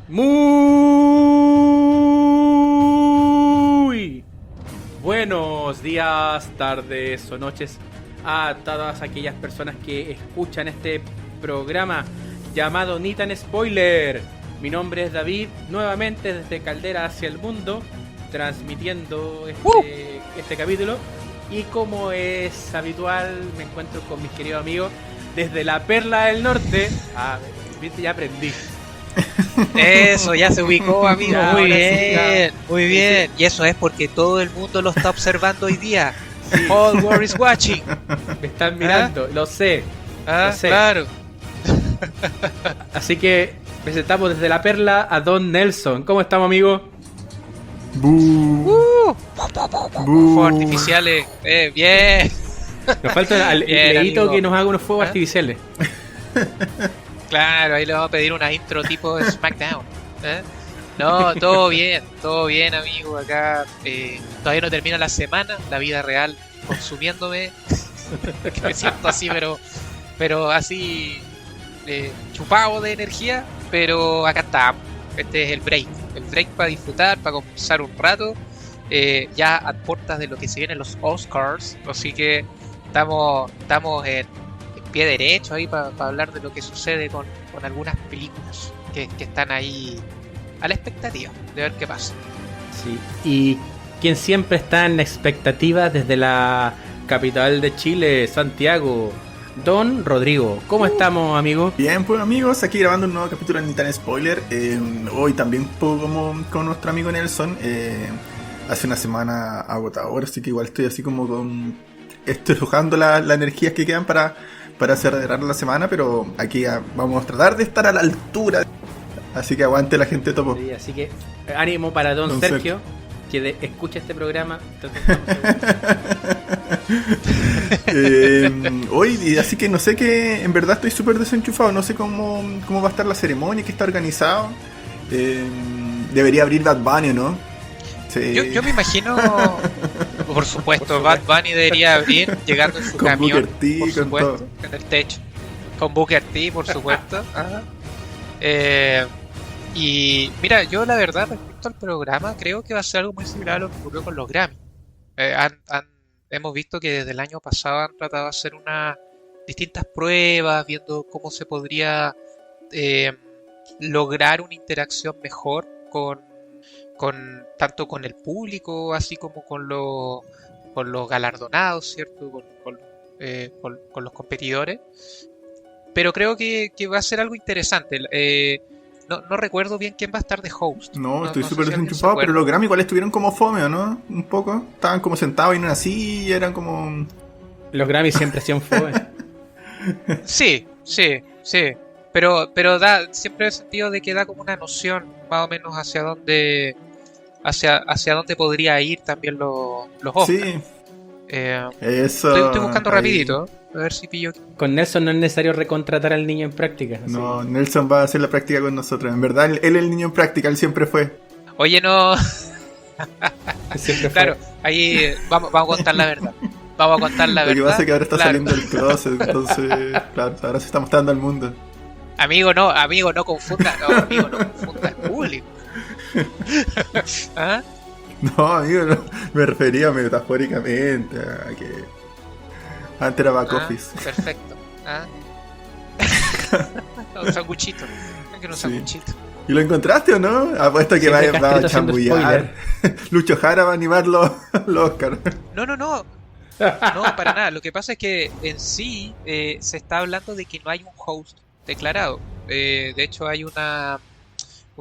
Muy buenos días, tardes o noches a todas aquellas personas que escuchan este programa llamado Ni Tan Spoiler. Mi nombre es David, nuevamente desde Caldera hacia el mundo, transmitiendo este capítulo. Y como es habitual, me encuentro con mis queridos amigos desde la Perla del Norte. Viste, ya aprendí. Eso, ya se ubicó, amigo. Ya, muy ahora bien, sí, muy bien. Y eso es porque todo el mundo lo está observando hoy día. All world is watching. Me están mirando, lo sé. Lo sé. Claro. Así que presentamos desde la Perla a Don Nelson. ¿Cómo estamos, amigo? Fuegos artificiales. Bien. Nos falta el Bien, leíto amigo. que nos haga unos fuegos artificiales. Claro, ahí le vamos a pedir una intro tipo de SmackDown. No, todo bien, amigo. Acá todavía no termina la semana, la vida real consumiéndome. Que me siento así, pero así chupado de energía. Pero acá estamos. Este es el break para disfrutar, para conversar un rato. Ya a puertas de lo que se vienen los Oscars, así que estamos en pie derecho ahí para hablar de lo que sucede con algunas películas que están ahí a la expectativa de ver qué pasa. Sí. Y quien siempre está en la expectativa desde la capital de Chile, Santiago, Don Rodrigo. ¿Cómo estamos, amigo? Bien, pues amigos, aquí grabando un nuevo capítulo de Ni Tan Spoiler. Hoy también como con nuestro amigo Nelson. Hace una semana agotadora, así que igual estoy así como estrujando las energías que quedan para cerrar la semana, pero aquí vamos a tratar de estar a la altura. Así que aguante la gente topo. Sí, así que ánimo para Don Sergio, que escucha este programa. Hoy, así que no sé, que en verdad estoy súper desenchufado. No sé cómo va a estar la ceremonia, que está organizado. Debería abrir Bad Bunny, ¿no? Sí. Yo me imagino, por supuesto, Bad Bunny debería abrir llegando en su con camión, Booker T, por con supuesto, todo. en el techo, con Booker T, por supuesto. Ajá. Y mira, yo la verdad respecto al programa creo que va a ser algo muy similar a lo que ocurrió con los Grammy. Hemos visto que desde el año pasado han tratado de hacer unas distintas pruebas, viendo cómo se podría lograr una interacción mejor tanto con el público, así como con los galardonados, ¿cierto? Con los competidores. Pero creo que va a ser algo interesante. No recuerdo bien quién va a estar de host. No, estoy sé súper si alguien se desenchufado, acuerda. pero los Grammy igual estuvieron como fome, ¿o no? Un poco. Estaban como sentados en una silla, eran como... Los Grammy siempre han sido jóvenes. Sí. Pero siempre el sentido de que da como una noción más o menos hacia dónde podría ir también los Oscars. Sí, eso. Estoy buscando ahí. rapidito, a ver si pillo. Con Nelson no es necesario recontratar al niño en práctica. Así. No, Nelson va a hacer la práctica con nosotros. En verdad, él es el niño en práctica, él siempre fue. Oye, no. Siempre fue. Claro, ahí vamos a contar la verdad. Vamos a contar la Lo que verdad. pasa es que ahora está Claro. saliendo del closet, entonces, claro, ahora se está mostrando al mundo. Amigo, no confunda el público. ¿Ah? No, amigo, no, me refería metafóricamente a que antes era back office. Perfecto. Un sanguchito. Que un Sí. sanguchito. ¿Y lo encontraste o no? Apuesto que Siempre va a Castrito haciendo chambullar. Lucho Jara va a animar los Oscars. No, para nada. Lo que pasa es que en sí se está hablando de que no hay un host declarado. De hecho, hay una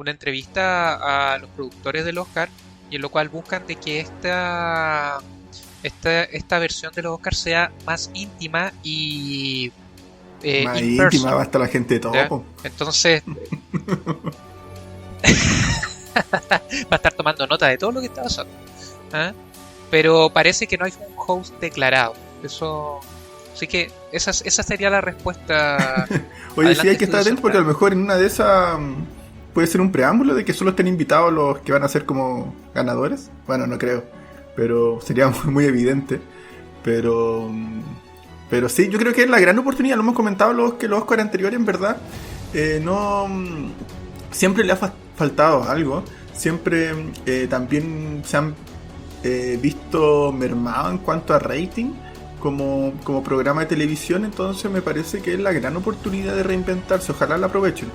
entrevista a los productores del Oscar, y en lo cual buscan de que esta versión de los Oscars sea más íntima y Más in íntima person, va a estar la gente de ¿ya? topo. Entonces va a estar tomando nota de todo lo que está pasando. ¿Ah? Pero parece que no hay un host declarado. Eso, así que esa sería la respuesta. Oye, sí hay que Adelante, estar atento porque a lo mejor en una de esas puede ser un preámbulo de que solo estén invitados los que van a ser como ganadores. Bueno, no creo, pero sería muy evidente. Pero sí, yo creo que es la gran oportunidad. Lo hemos comentado que los Oscars anteriores, en verdad, no siempre le ha faltado algo. Siempre también se han visto mermado en cuanto a rating como programa de televisión, entonces me parece que es la gran oportunidad de reinventarse, ojalá la aprovechen.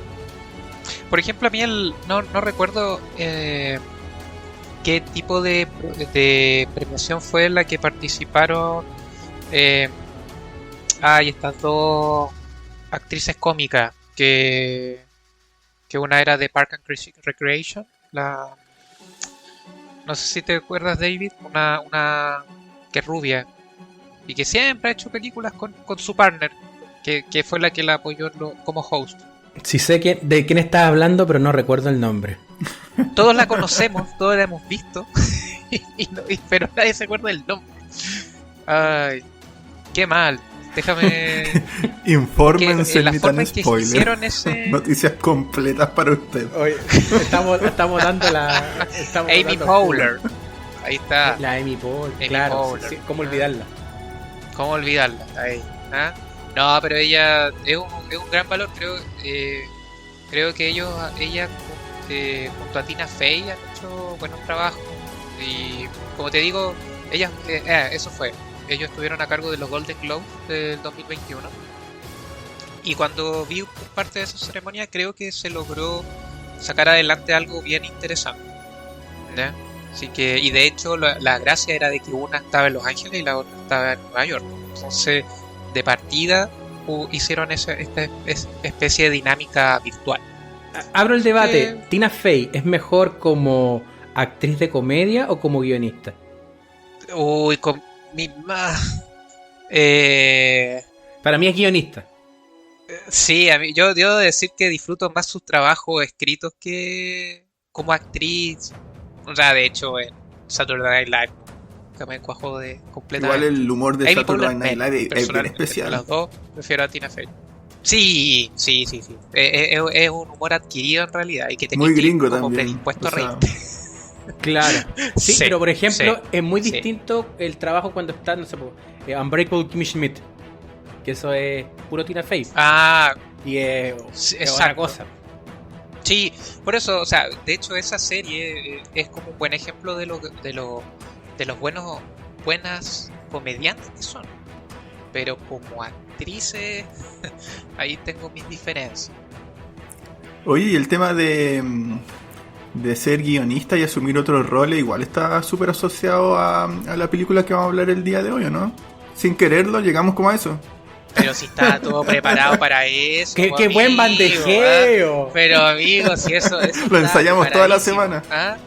Por ejemplo, a mí no recuerdo qué tipo de premiación fue la que participaron estas dos actrices cómicas, que una era de Park and Recreation, no sé si te acuerdas, David, una que es rubia y que siempre ha hecho películas con su partner, que fue la que la apoyó como host. Sí sé de quién estás hablando, pero no recuerdo el nombre. Todos la conocemos, todos la hemos visto, pero nadie se acuerda del nombre. Ay, qué mal. Déjame... Infórmense en Nitan Spoiler. Hicieron ese... Noticias completas para usted. Oye, estamos dando Amy Poehler. Ahí está. La Amy Poehler, Amy claro. Poehler. Sí, ¿cómo olvidarla? ¿Cómo olvidarla? Ahí. ¿Ah? No, pero ella es un gran valor. Creo que ella junto a Tina Fey han hecho buenos trabajos. Y como te digo, eso fue. Ellos estuvieron a cargo de los Golden Globes del 2021. Y cuando vi parte de esa ceremonia, creo que se logró sacar adelante algo bien interesante, ¿ya? Así que, y de hecho, la gracia era de que una estaba en Los Ángeles y la otra estaba en Nueva York. Entonces, de partida, hicieron esta especie de dinámica virtual. Abro el debate. ¿Tina Fey es mejor como actriz de comedia o como guionista? Uy, Para mí es guionista. Sí, yo debo decir que disfruto más sus trabajos escritos que como actriz. O sea, de hecho, en Saturday Night Live que me cuajo de completamente. Igual el humor de Amy Saturday Poehler, Night Live es bien de especial. los dos, prefiero a Tina Fey. Sí. Es un humor adquirido en realidad y que tenía muy que ir gringo como también. predispuesto a O sea, reírte. Claro. Sí, pero por ejemplo, sí, es muy sí. distinto el trabajo cuando está, no sé, Unbreakable Kimmy Schmidt. Que eso es puro Tina Fey. Ah, Y es otra exacto. cosa. Sí, por eso, o sea, de hecho esa serie es como un buen ejemplo de los buenas comediantes que son. Pero como actrices, ahí tengo mis diferencias. Oye, y el tema de ser guionista y asumir otros roles igual está súper asociado a la película que vamos a hablar el día de hoy, ¿o no? Sin quererlo, llegamos como a eso. Pero si está todo preparado para eso. ¡Qué amigo, buen bandejeo! ¿ah? Pero amigo, si eso Lo ensayamos toda la preparadísimo, semana. ¿ah?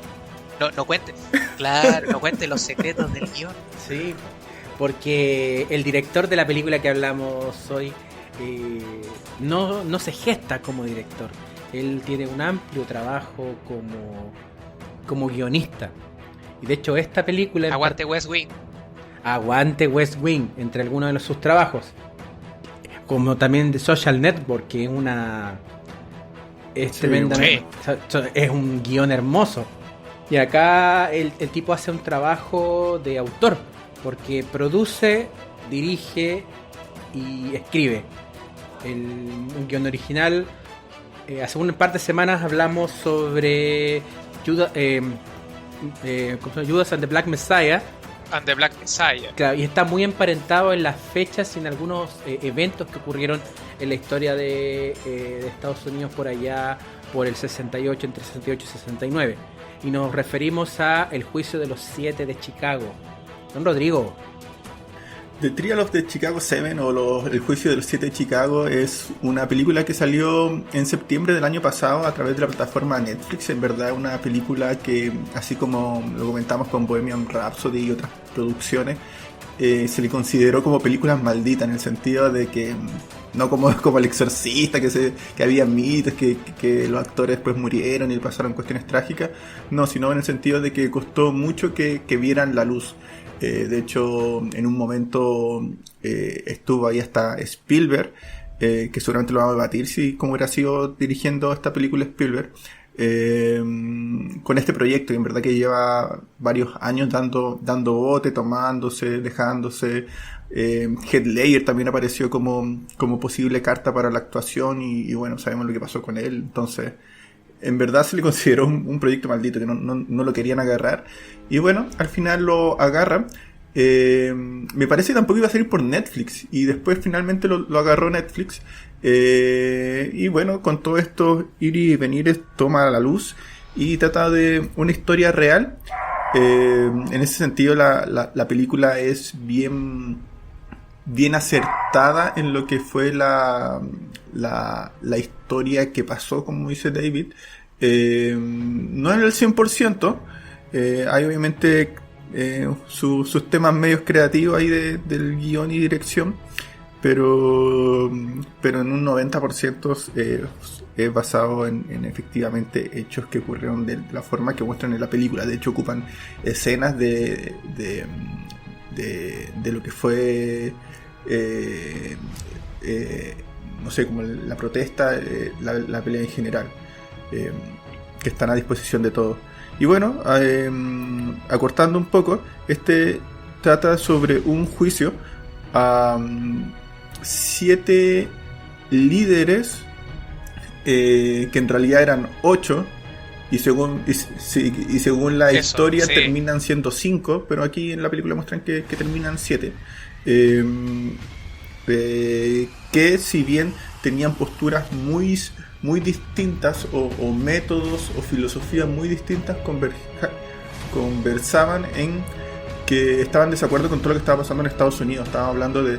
No cuente, claro, no cuente los secretos del guión. Sí, porque el director de la película que hablamos hoy no se gesta como director. Él tiene un amplio trabajo como guionista. Y de hecho esta película... Aguante West Wing. Aguante West Wing, entre algunos de sus trabajos. Como también de Social Network, que es tremendamente... Es un guión hermoso. Y acá el tipo hace un trabajo de autor, porque produce, dirige y escribe. Un guión original. Hace un par de semanas hablamos sobre Judas and the Black Messiah. And the Black Messiah. Claro, y está muy emparentado en las fechas y en algunos eventos que ocurrieron en la historia de Estados Unidos por allá, por el 68, entre 68 y 69. Y nos referimos a El juicio de los 7 de Chicago. Don Rodrigo. The Trial of the Chicago 7 o El juicio de los 7 de Chicago es una película que salió en septiembre del año pasado a través de la plataforma Netflix. En verdad es una película que, así como lo comentamos con Bohemian Rhapsody y otras producciones, se le consideró como películas malditas, en el sentido de que no como El Exorcista, que había mitos, que los actores pues murieron y pasaron cuestiones trágicas. No, sino en el sentido de que costó mucho que vieran la luz. De hecho, en un momento estuvo ahí hasta Spielberg, que seguramente lo vamos a debatir si cómo hubiera sido dirigiendo esta película Spielberg, con este proyecto, y en verdad que lleva varios años dando bote, tomándose, dejándose. Heath Ledger también apareció como posible carta para la actuación y bueno, sabemos lo que pasó con él. Entonces en verdad se le consideró un proyecto maldito, que no lo querían agarrar. Y bueno, al final lo agarran. Me parece que tampoco iba a salir por Netflix, y después finalmente lo agarró Netflix. Y bueno, con todo esto ir y venir toma a la luz y trata de una historia real. En ese sentido la película es bien acertada en lo que fue la historia que pasó, como dice David. No en el 100%. Hay obviamente sus temas medios creativos ahí del guión y dirección, pero en un 90% es basado en efectivamente hechos que ocurrieron de la forma que muestran en la película. De hecho, ocupan escenas de lo que fue no sé, como la protesta, la pelea en general, que están a disposición de todos. Y bueno, acortando un poco, trata sobre un juicio a 7 líderes, que en realidad eran 8, y según la historia sí, terminan siendo 5, pero aquí en la película muestran que terminan 7. Que si bien tenían posturas muy distintas, o métodos o filosofías muy distintas, conversaban en que estaban en desacuerdo con todo lo que estaba pasando en Estados Unidos. Estábamos hablando de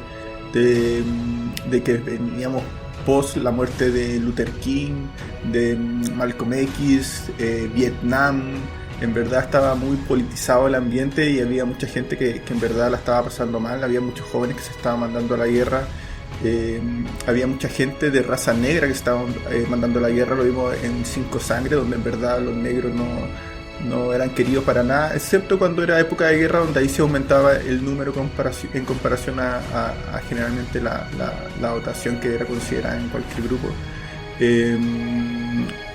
que veníamos post la muerte de Luther King, de Malcolm X, Vietnam. En verdad estaba muy politizado el ambiente y había mucha gente que en verdad la estaba pasando mal. Había muchos jóvenes que se estaban mandando a la guerra. Había mucha gente de raza negra que se estaban mandando a la guerra. Lo vimos en Cinco Sangre, donde en verdad los negros no eran queridos para nada, excepto cuando era época de guerra, donde ahí se aumentaba el número en comparación a generalmente la votación que era considerada en cualquier grupo.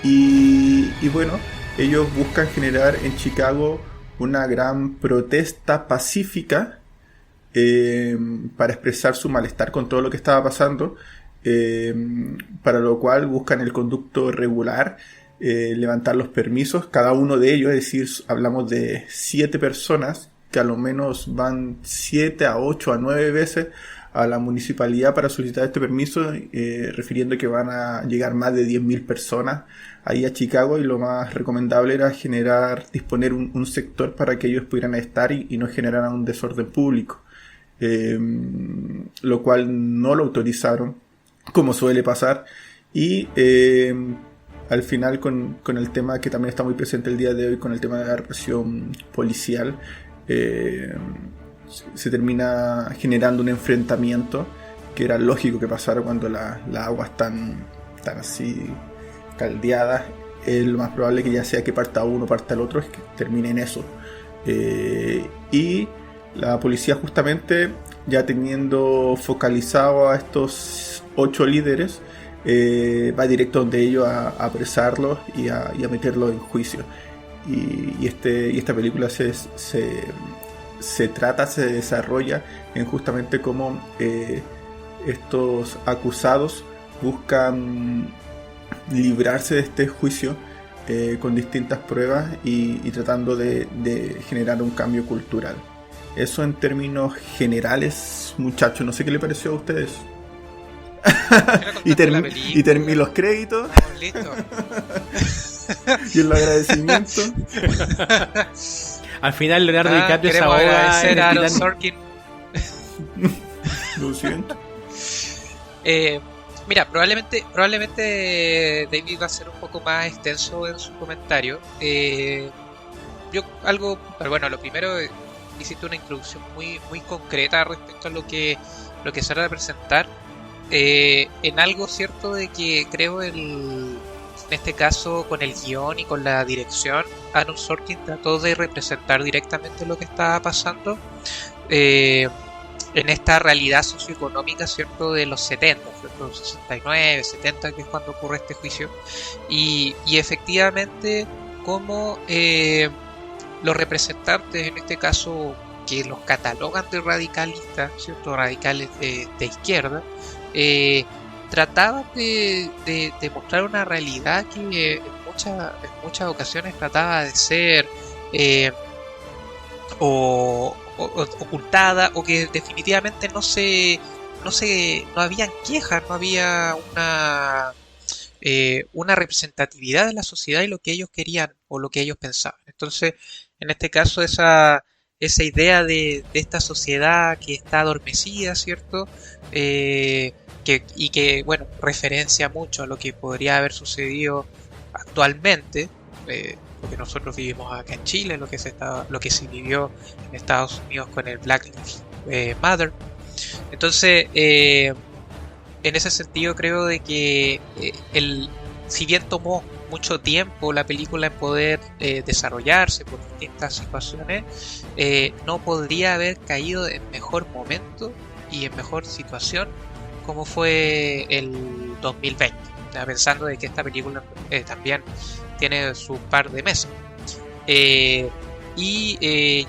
Y bueno, ellos buscan generar en Chicago una gran protesta pacífica, para expresar su malestar con todo lo que estaba pasando, para lo cual buscan el conducto regular, levantar los permisos, cada uno de ellos, es decir, hablamos de 7 personas que a lo menos van 7 a 8 a 9 veces a la municipalidad para solicitar este permiso, refiriendo que van a llegar más de 10.000 personas ahí a Chicago, y lo más recomendable era disponer un sector para que ellos pudieran estar y no generaran un desorden público, lo cual no lo autorizaron, como suele pasar. Y al final, con el tema que también está muy presente el día de hoy, con el tema de la represión policial, se termina generando un enfrentamiento que era lógico que pasara cuando las aguas están así caldeadas. Lo más probable que ya sea que parta uno o parta el otro, es que termine en eso. Y la policía, justamente ya teniendo focalizado a estos 8 líderes, va directo donde ellos a apresarlos y a meterlos en juicio. Y esta película se desarrolla en justamente cómo estos acusados buscan librarse de este juicio, con distintas pruebas y tratando de generar un cambio cultural. Eso en términos generales, muchachos. No sé qué le pareció a ustedes. y los créditos. Listo. Y el agradecimiento. Al final Leonardo DiCaprio se queremos ahoga agradecer a Aaron Sorkin. Lo siento. Mira, probablemente David va a ser un poco más extenso en su comentario. Lo primero, hiciste una introducción muy concreta respecto a lo que se va a presentar. En algo cierto de que creo en este caso con el guión y con la dirección, Aaron Sorkin trató de representar directamente lo que estaba pasando en esta realidad socioeconómica, cierto, de los 70, ¿cierto? 69, 70, que es cuando ocurre este juicio, y efectivamente como los representantes, en este caso, que los catalogan de radicalistas, ¿cierto? Radicales de izquierda, trataban de mostrar una realidad que en muchas ocasiones trataba de ser eh, ocultada, o que definitivamente no habían quejas, no había una representatividad de la sociedad y lo que ellos querían o lo que ellos pensaban. Entonces, en este caso, esa idea de esta sociedad que está adormecida, ¿cierto? Y que, bueno, referencia mucho a lo que podría haber sucedido actualmente, lo que nosotros vivimos acá en Chile, lo que se vivió en Estados Unidos con el Black Lives Matter. Entonces, en ese sentido creo de que si bien tomó mucho tiempo la película en poder desarrollarse por distintas situaciones, no podría haber caído en mejor momento y en mejor situación como fue el 2020, ya pensando de que esta película también tiene su par de meses.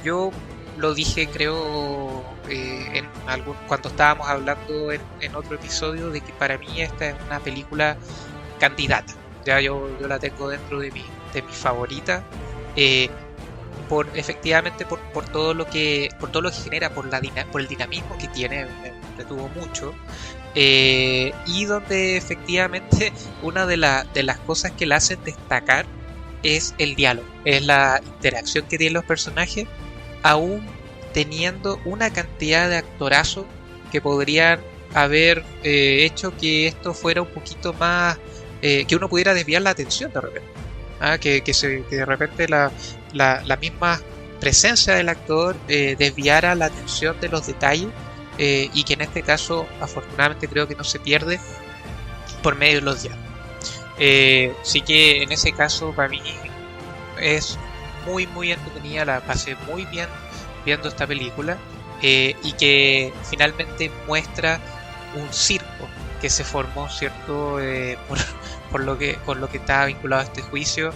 Yo lo dije, creo, cuando estábamos hablando en otro episodio, de que para mí esta es una película candidata. Ya yo la tengo dentro de mi favorita, efectivamente por todo lo que genera, por el dinamismo que tiene. Me entretuvo mucho, y donde efectivamente una de las cosas que la hacen destacar es el diálogo, es la interacción que tienen los personajes, aún teniendo una cantidad de actorazos que podrían haber hecho que esto fuera un poquito más, que uno pudiera desviar la atención de repente, que de repente la misma presencia del actor desviara la atención de los detalles, y que en este caso afortunadamente creo que no se pierde por medio de los diálogos. Sí que en ese caso para mí es muy muy entretenida, la pasé muy bien viendo esta película, y que finalmente muestra un circo que se formó, ¿cierto? Con lo que está vinculado a este juicio,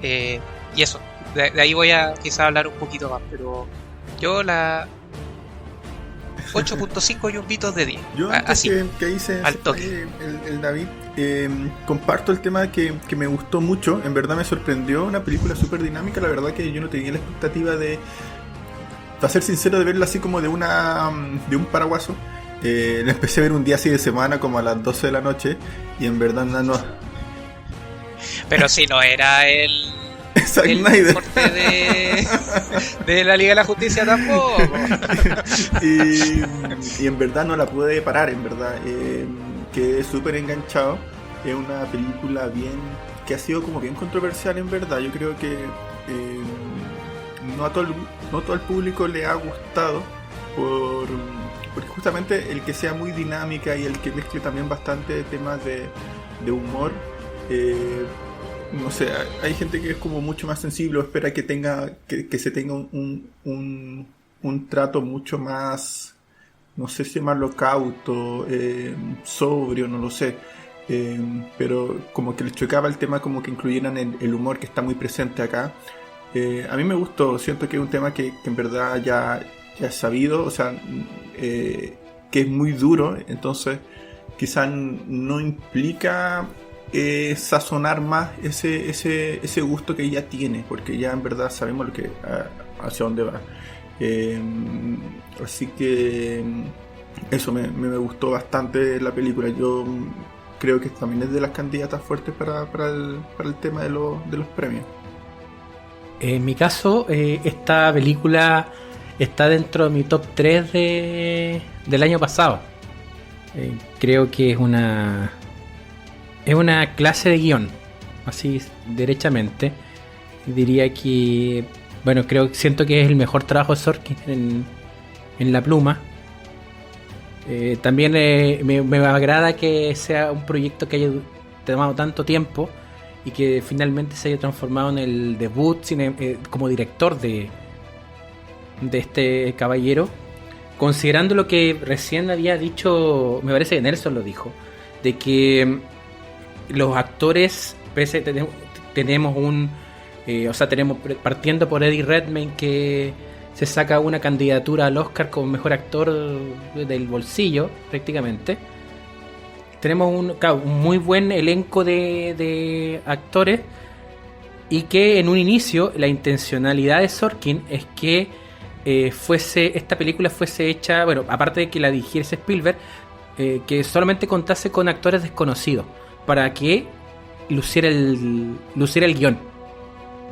y eso, de ahí voy a quizá hablar un poquito más, pero yo la 8.5 yumbitos de 10. Yo antes así, que dice al toque. el David, comparto el tema que me gustó mucho. En verdad me sorprendió, una película súper dinámica. La verdad que yo no tenía la expectativa para ser sincero, de verla así como de un paraguaso. La empecé a ver un día así de semana, como a las 12 de la noche, y en verdad no. Pero si no era el Snyder. corte de la Liga de la Justicia tampoco. y en verdad no la pude parar, en verdad. Quedé súper enganchado. Es una película que ha sido como bien controversial, en verdad. Yo creo que no a todo el público le ha gustado porque justamente el que sea muy dinámica y el que mezcle también bastante temas de humor. No sé, hay gente que es como mucho más sensible o espera que se tenga un trato mucho más, no sé si llamarlo cauto, sobrio, no lo sé, pero como que les chocaba el tema, como que incluyeran el humor que está muy presente acá. A mí me gustó, siento que es un tema que en verdad ya es sabido, o sea, que es muy duro, entonces quizás no implica sazonar más ese gusto que ella tiene, porque ya en verdad sabemos hacia dónde va. Así que eso me gustó bastante la película. Yo creo que también es de las candidatas fuertes para el tema de los premios. En mi caso, esta película está dentro de mi top 3 del año pasado. Creo que es una clase de guión, así derechamente. Diría que, bueno, siento que es el mejor trabajo de Sorkin en la pluma. También me agrada que sea un proyecto que haya tomado tanto tiempo y que finalmente se haya transformado en el debut como director de este caballero, considerando lo que recién había dicho, me parece que Nelson lo dijo, de que los actores, tenemos partiendo por Eddie Redmayne, que se saca una candidatura al Oscar como mejor actor del bolsillo prácticamente. Tenemos un muy buen elenco de actores, y que en un inicio la intencionalidad de Sorkin es que esta película fuese hecha, bueno, aparte de que la dirigiese Spielberg, que solamente contase con actores desconocidos para que luciera el guión.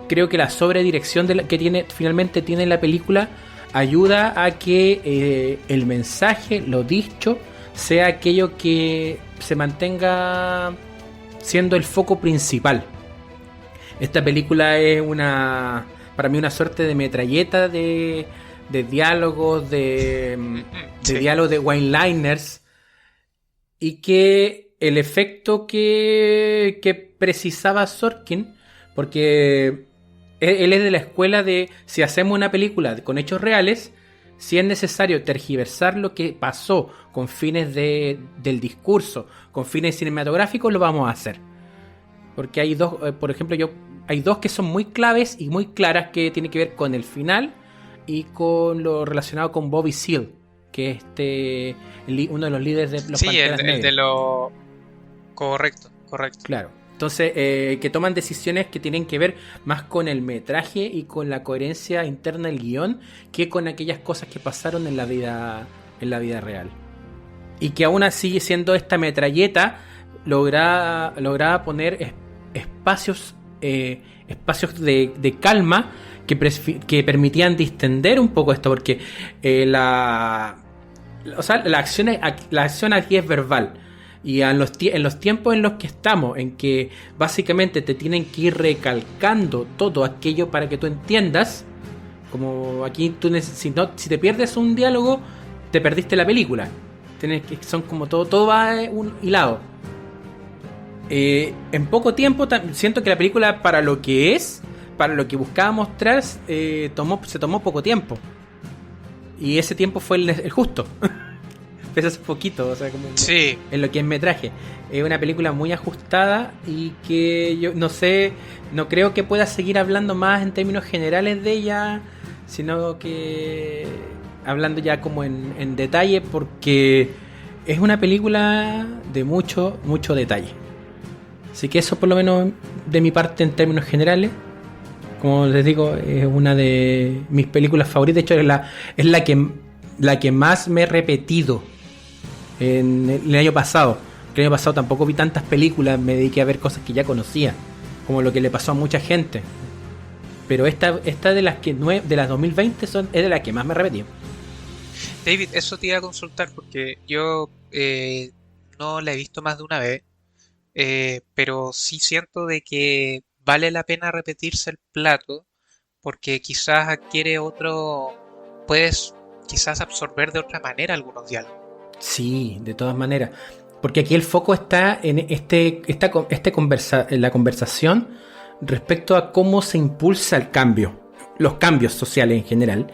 Creo que la sobredirección que finalmente tiene la película ayuda a que el mensaje, lo dicho, sea aquello que se mantenga siendo el foco principal. Esta película es para mí una suerte de metralleta de diálogos, de diálogos de one-liners, y que el efecto que precisaba Sorkin, porque él es de la escuela de si hacemos una película con hechos reales, si es necesario tergiversar lo que pasó con fines del discurso, con fines cinematográficos, lo vamos a hacer. Porque hay dos, por ejemplo, hay dos que son muy claves y muy claras, que tienen que ver con el final y con lo relacionado con Bobby Seale, que es uno de los líderes de los Panteras Negras. El de lo... Correcto. Claro. Entonces, que toman decisiones que tienen que ver más con el metraje y con la coherencia interna del guión que con aquellas cosas que pasaron en la vida real. Y que aún así, siendo esta metralleta, lograba poner espacios de calma que permitían distender un poco esto, porque la acción aquí es verbal. Y en los tiempos en los que estamos, en que básicamente te tienen que ir recalcando todo aquello para que tú entiendas, como aquí si te pierdes un diálogo, te perdiste la película. Son como todo va un hilado. En poco tiempo siento que la película, para lo que buscaba mostrar, se tomó poco tiempo. Y ese tiempo fue el justo. Pesa hace poquito, o sea, como sí, en lo que es metraje. Es una película muy ajustada y que yo no creo que pueda seguir hablando más en términos generales de ella, sino que hablando ya como en detalle, porque es una película de mucho detalle. Así que eso, por lo menos de mi parte, en términos generales. Como les digo, es una de mis películas favoritas. De hecho, es la que más me he repetido en el año pasado. El año pasado tampoco vi tantas películas, me dediqué a ver cosas que ya conocía, como lo que le pasó a mucha gente. Pero esta de las 2020 es de las que más me he repetido. David, eso te iba a consultar porque yo no la he visto más de una vez, pero sí siento de que vale la pena repetirse el plato porque quizás adquiere puedes quizás absorber de otra manera algunos diálogos. Sí, de todas maneras. Porque aquí el foco está en en la conversación respecto a cómo se impulsa el cambio, los cambios sociales en general.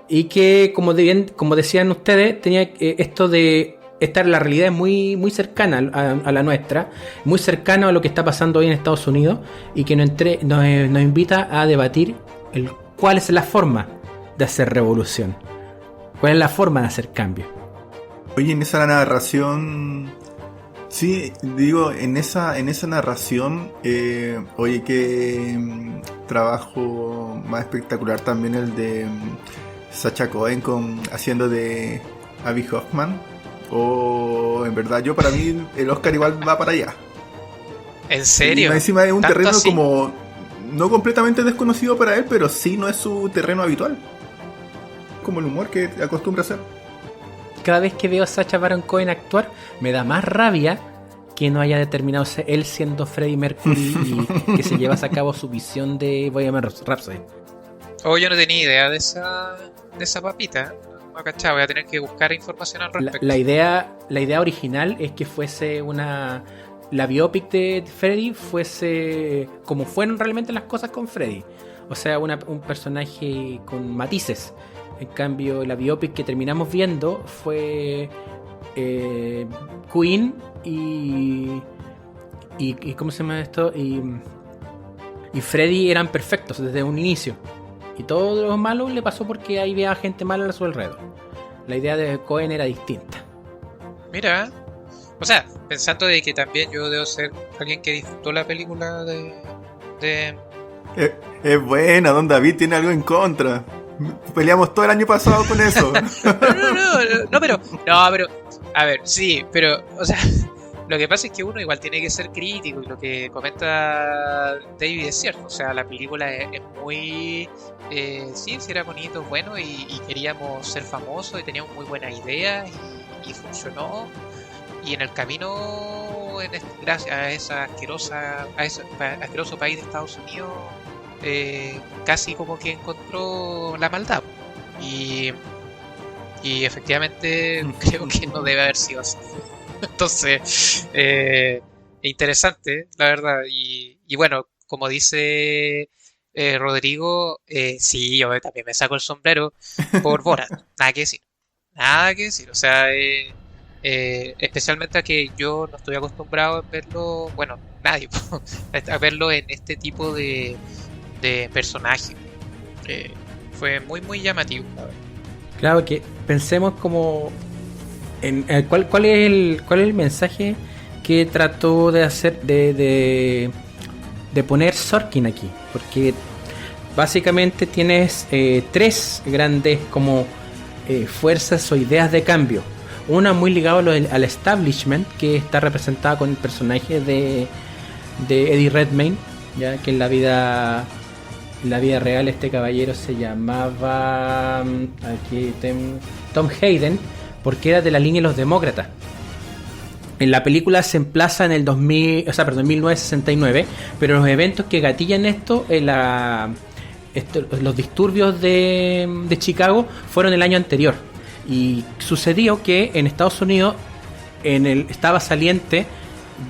Y que, como decían ustedes, tenía esto de estar, la realidad es muy cercana a la nuestra, muy cercana a lo que está pasando hoy en Estados Unidos, y que nos invita a debatir cuál es la forma de hacer revolución, cuál es la forma de hacer cambio. Oye, en esa narración, sí, digo, en esa narración, oye, qué trabajo más espectacular también el de Sacha Cohen haciendo de Abby Hoffman. En verdad, para mí el Oscar igual va para allá. ¿En serio? Y encima es un terreno así? como no completamente desconocido para él, pero sí no es su terreno habitual. Como el humor que acostumbra a hacer. Cada vez que veo a Sacha Baron Cohen actuar, me da más rabia que no haya determinado ser él siendo Freddie Mercury y que se llevase a cabo su visión de Bohemian Rhapsody. Oh, yo no tenía idea de esa papita. No cachaba, voy a tener que buscar información al respecto. La idea original es que fuese la biopic de Freddie fuese como fueron realmente las cosas con Freddie. O sea, un personaje con matices. En cambio, la biopic que terminamos viendo fue Queen y ¿cómo se llama esto? Y Freddie eran perfectos desde un inicio. Y todo lo malo le pasó porque ahí había gente mala a su alrededor. La idea de Cohen era distinta. Mira, o sea, pensando de que también yo debo ser alguien que disfrutó la película de Es buena, Don David tiene algo en contra. Peleamos todo el año pasado con eso. Pero, a ver, sí, pero, o sea, lo que pasa es que uno igual tiene que ser crítico, y lo que comenta David es cierto. O sea, la película es muy, sí era bonito, bueno, y queríamos ser famosos y teníamos muy buenas ideas y funcionó. Y en el camino, gracias a esa asqueroso país de Estados Unidos, casi como que encontró la maldad. Y efectivamente creo que no debe haber sido así. Entonces, interesante, la verdad. Y bueno, como dice Rodrigo, sí, yo también me saco el sombrero por Borat. Nada que decir. Nada que decir. O sea, especialmente a que yo no estoy acostumbrado a verlo, bueno, nadie, a verlo en este tipo de personaje. Fue muy, muy llamativo, la verdad. Claro, que pensemos como en cuál es el mensaje que trató de hacer de poner Sorkin aquí, porque básicamente tienes tres grandes como fuerzas o ideas de cambio. Una muy ligada al establishment, que está representada con el personaje de Eddie Redmayne, ya que en la vida real este caballero se llamaba Tom Hayden, porque era de la línea de los demócratas. En la película se emplaza en el 1969, pero los eventos que gatillan esto, los disturbios de Chicago, fueron el año anterior. Y sucedió que en Estados Unidos estaba saliente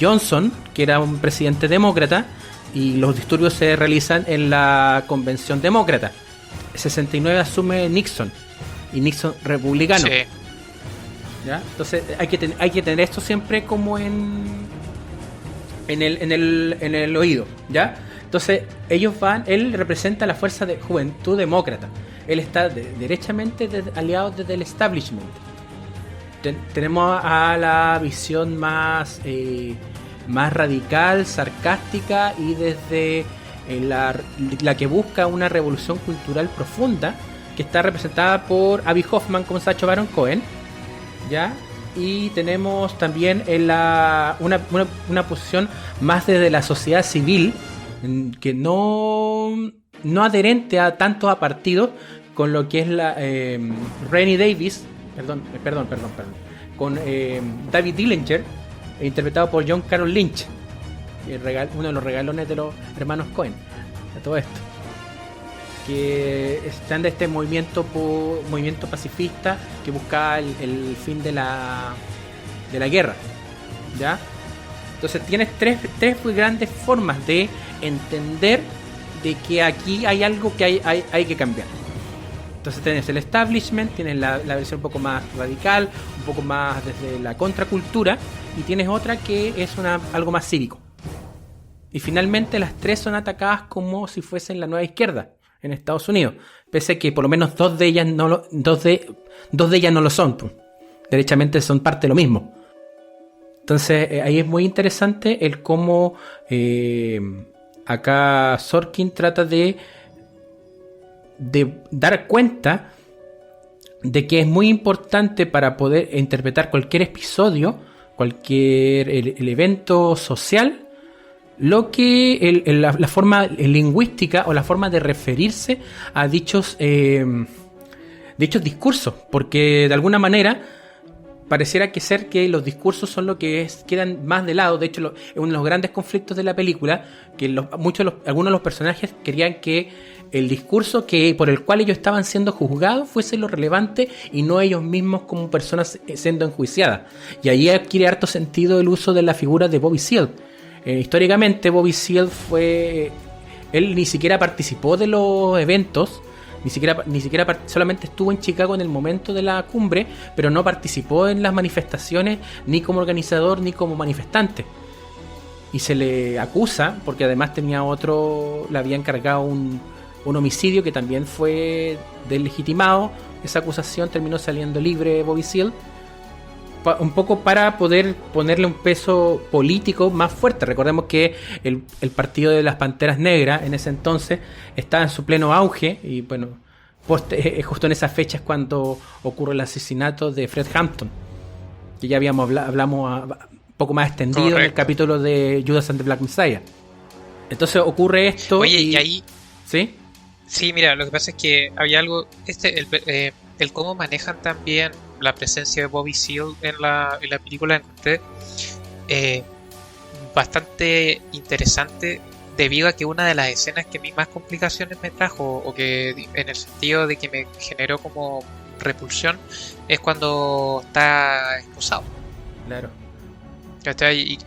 Johnson, que era un presidente demócrata, y los disturbios se realizan en la convención demócrata. En 69 asume Nixon, y Nixon republicano. Sí. ¿Ya? Entonces hay que tener esto siempre como en el oído, ¿ya? Entonces él representa la fuerza de juventud demócrata. Él está derechamente aliado desde el establishment. Tenemos a la visión más radical, sarcástica, y desde la que busca una revolución cultural profunda, que está representada por Abby Hoffman como Sacha Baron Cohen, ¿ya? Y tenemos también una posición más desde la sociedad civil, que no adherente tanto a partidos, con lo que es la Rennie Davis, perdón, con David Dillinger, interpretado por John Carroll Lynch, uno de los regalones de los hermanos Cohen, de todo esto, que están de este movimiento pacifista que buscaba el fin de la guerra, ¿ya? Entonces tienes tres muy grandes formas de entender de que aquí hay algo que hay que cambiar. Entonces tienes el establishment, tienes la versión un poco más radical, un poco más desde la contracultura, y tienes otra que es algo más cívico. Y finalmente las tres son atacadas como si fuesen la nueva izquierda en Estados Unidos, pese a que por lo menos dos de ellas no lo son, pues. Derechamente son parte de lo mismo. Entonces ahí es muy interesante el cómo acá Sorkin trata de dar cuenta de que es muy importante para poder interpretar cualquier episodio, cualquier el evento social, lo que la forma lingüística o la forma de referirse a dichos discursos, porque de alguna manera pareciera que los discursos son lo que quedan más de lado. De hecho, uno de los grandes conflictos de la película, que algunos de los personajes querían que el discurso por el cual ellos estaban siendo juzgados fuese lo relevante y no ellos mismos como personas siendo enjuiciadas. Y ahí adquiere harto sentido el uso de la figura de Bobby Seale. Históricamente Bobby Seale él ni siquiera participó de los eventos, ni siquiera solamente estuvo en Chicago en el momento de la cumbre, pero no participó en las manifestaciones ni como organizador ni como manifestante. Y se le acusa, porque además le había encargado un homicidio que también fue deslegitimado. Esa acusación terminó saliendo libre Bobby Seale, un poco para poder ponerle un peso político más fuerte. Recordemos que el partido de las Panteras Negras en ese entonces estaba en su pleno auge y bueno, justo en esas fechas cuando ocurre el asesinato de Fred Hampton, que ya hablamos un poco más extendido. Correcto. En el capítulo de Judas and the Black Messiah. Entonces ocurre esto. Oye, y ahí... ¿Sí? Sí, mira, lo que pasa es que había algo... el cómo manejan también la presencia de Bobby Seale en la película bastante interesante, debido a que una de las escenas que a mí más complicaciones me trajo, o que en el sentido de que me generó como repulsión, es cuando está esposado. Claro. Y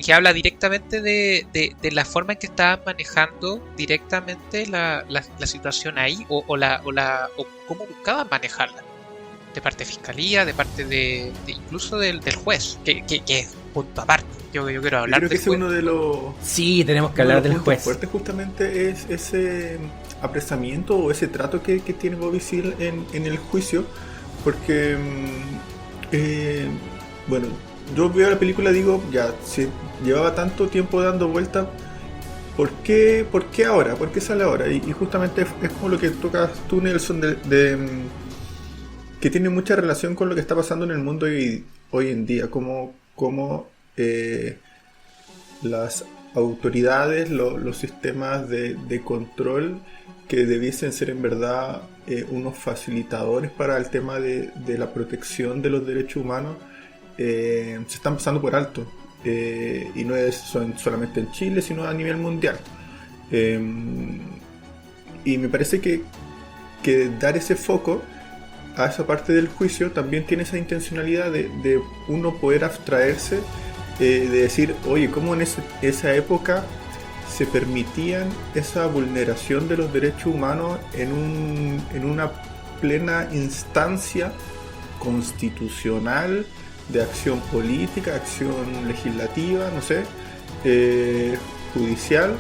que habla directamente de la forma en que estaban manejando directamente la situación ahí, o cómo buscaban manejarla, de parte de fiscalía, de parte de incluso del juez, que es punto aparte. Yo quiero hablar del juez. Creo que es uno de los... Sí, tenemos que hablar del juez. Fuerte justamente es ese apresamiento o ese trato que tiene Bobby Seale en el juicio, porque bueno, yo veo la película y digo, ya, si llevaba tanto tiempo dando vueltas, ¿por qué ahora? ¿Por qué sale ahora? Y justamente es como lo que tocas tú, Nelson, que tiene mucha relación con lo que está pasando en el mundo hoy en día, como las autoridades, los sistemas de control que debiesen ser en verdad unos facilitadores para el tema de la protección de los derechos humanos, se están pasando por alto, y no es solamente en Chile, sino a nivel mundial. Y me parece que dar ese foco a esa parte del juicio también tiene esa intencionalidad de uno poder abstraerse, de decir, oye, ¿cómo en esa época se permitían esa vulneración de los derechos humanos en una plena instancia constitucional, de acción política, acción legislativa, no sé, judicial?